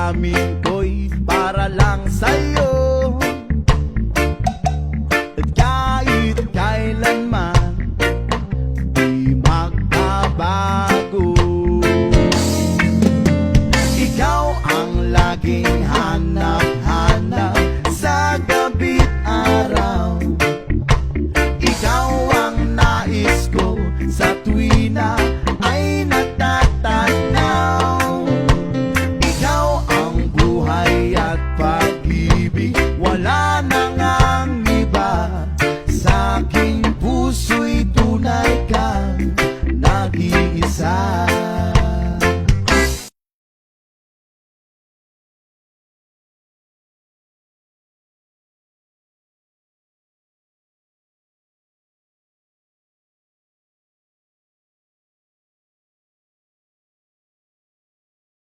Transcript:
damdamin ko'y para lang sa'yo. At kahit kailanman di magbabago, ikaw ang laging hanap